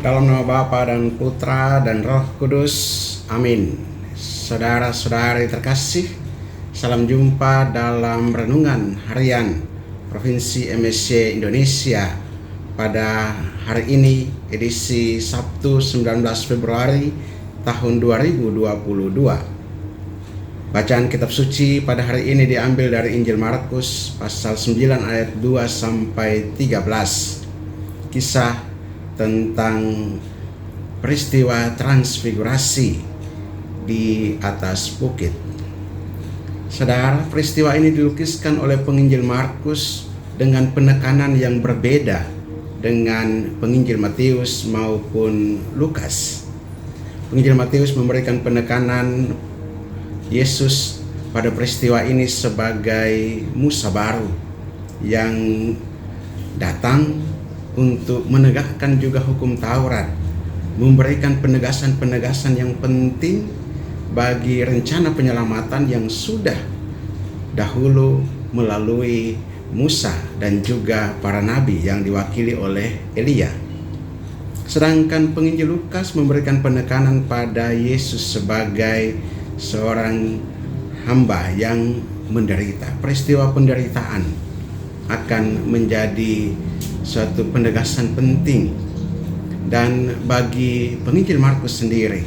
Dalam nama Bapa dan Putra dan Roh Kudus, amin. Saudara-saudari terkasih, salam jumpa dalam Renungan Harian Provinsi MSC Indonesia pada hari ini, edisi Sabtu 19 Februari tahun 2022. Bacaan kitab suci pada hari ini diambil dari Injil Markus pasal 9 ayat 2 sampai 13. Kisah tentang peristiwa transfigurasi di atas bukit. Saudara, peristiwa ini dilukiskan oleh penginjil Markus dengan penekanan yang berbeda dengan penginjil Matius maupun Lukas. Penginjil Matius memberikan penekanan Yesus pada peristiwa ini sebagai Musa baru yang datang untuk menegakkan juga hukum Taurat, memberikan penegasan-penegasan yang penting bagi rencana penyelamatan yang sudah dahulu melalui Musa dan juga para nabi yang diwakili oleh Elia. Sedangkan penginjil Lukas memberikan penekanan pada Yesus sebagai seorang hamba yang menderita. Peristiwa penderitaan akan menjadi suatu penegasan penting, dan bagi penginjil Markus sendiri,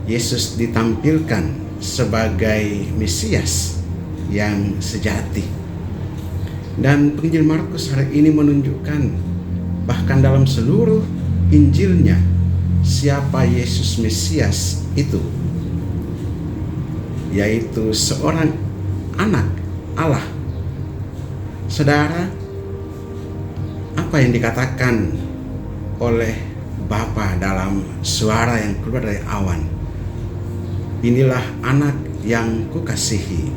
Yesus ditampilkan sebagai Mesias yang sejati. Dan penginjil Markus hari ini menunjukkan bahkan dalam seluruh Injilnya siapa Yesus Mesias itu, yaitu seorang anak Allah. Saudara, apa yang dikatakan oleh Bapa dalam suara yang keluar dari awan? Inilah anak yang kukasihi,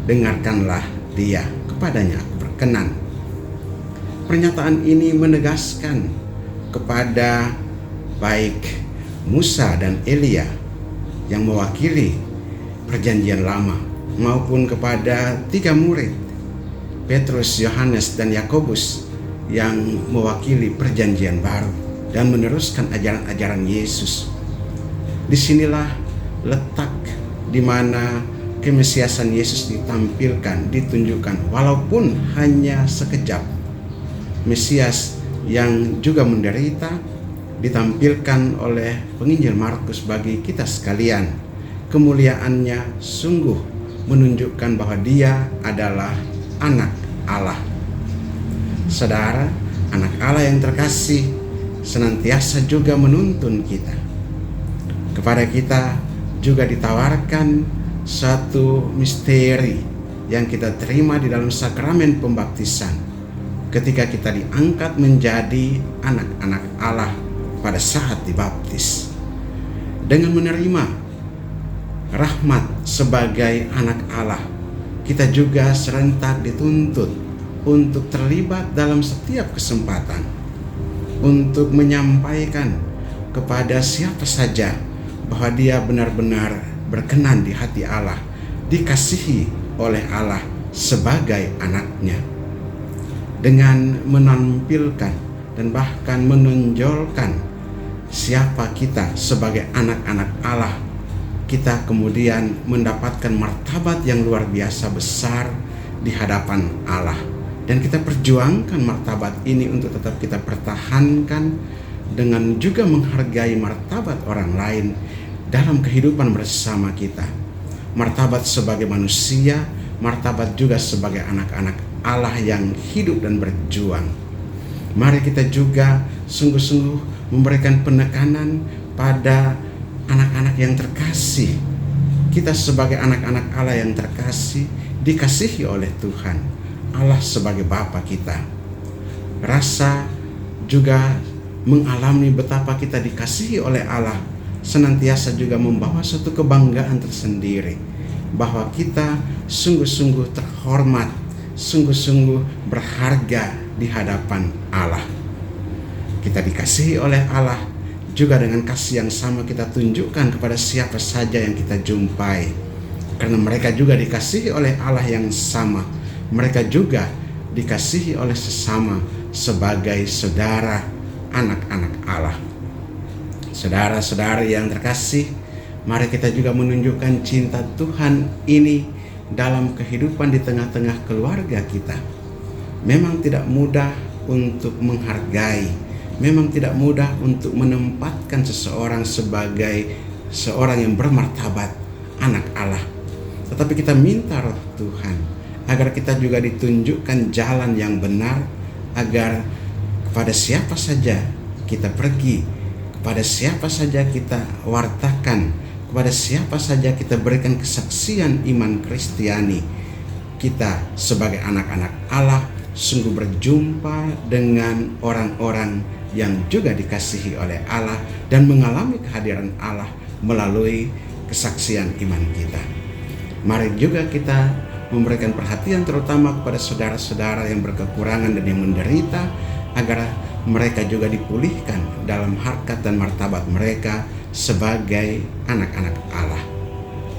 dengarkanlah dia, kepadanya aku berkenan. Pernyataan ini menegaskan kepada baik Musa dan Elia yang mewakili perjanjian lama, maupun kepada tiga murid, Petrus, Yohanes, dan Yakobus, yang mewakili perjanjian baru dan meneruskan ajaran-ajaran Yesus. Disinilah letak di mana kemesiasan Yesus ditampilkan, ditunjukkan, walaupun hanya sekejap. Mesias yang juga menderita ditampilkan oleh penginjil Markus bagi kita sekalian. Kemuliaannya sungguh menunjukkan bahwa dia adalah anak Allah. Saudara, anak Allah yang terkasih senantiasa juga menuntun kita. Kepada kita juga ditawarkan satu misteri yang kita terima di dalam sakramen pembaptisan ketika kita diangkat menjadi anak-anak Allah pada saat dibaptis. Dengan menerima rahmat sebagai anak Allah, kita juga serentak dituntut untuk terlibat dalam setiap kesempatan untuk menyampaikan kepada siapa saja bahwa dia benar-benar berkenan di hati Allah, dikasihi oleh Allah sebagai anaknya. Dengan menampilkan dan bahkan menonjolkan siapa kita sebagai anak-anak Allah, kita kemudian mendapatkan martabat yang luar biasa besar di hadapan Allah. Dan kita perjuangkan martabat ini untuk tetap kita pertahankan dengan juga menghargai martabat orang lain dalam kehidupan bersama kita. Martabat sebagai manusia, martabat juga sebagai anak-anak Allah yang hidup dan berjuang. Mari kita juga sungguh-sungguh memberikan penekanan pada anak-anak yang terkasih. Kita sebagai anak-anak Allah yang terkasih, dikasihi oleh Tuhan Allah sebagai Bapa kita. Rasa juga mengalami betapa kita dikasihi oleh Allah senantiasa juga membawa suatu kebanggaan tersendiri bahwa kita sungguh-sungguh terhormat, sungguh-sungguh berharga di hadapan Allah. Kita dikasihi oleh Allah, juga dengan kasih yang sama kita tunjukkan kepada siapa saja yang kita jumpai, karena mereka juga dikasihi oleh Allah yang sama. Mereka juga dikasihi oleh sesama sebagai saudara anak-anak Allah. Saudara-saudara yang terkasih, mari kita juga menunjukkan cinta Tuhan ini dalam kehidupan di tengah-tengah keluarga kita. Memang tidak mudah untuk menghargai, memang tidak mudah untuk menempatkan seseorang sebagai seorang yang bermartabat, anak Allah. Tetapi kita minta Roh Tuhan agar kita juga ditunjukkan jalan yang benar, agar kepada siapa saja kita pergi, kepada siapa saja kita wartakan, kepada siapa saja kita berikan kesaksian iman Kristiani, kita sebagai anak-anak Allah sungguh berjumpa dengan orang-orang yang juga dikasihi oleh Allah dan mengalami kehadiran Allah melalui kesaksian iman kita. Mari juga kita memberikan perhatian terutama kepada saudara-saudara yang berkekurangan dan yang menderita, agar mereka juga dipulihkan dalam harkat dan martabat mereka sebagai anak-anak Allah.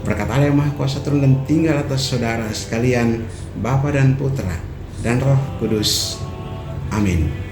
Berkat Allah yang Maha Kuasa turun dan tinggal atas saudara sekalian, Bapa dan Putra dan Roh Kudus. Amin.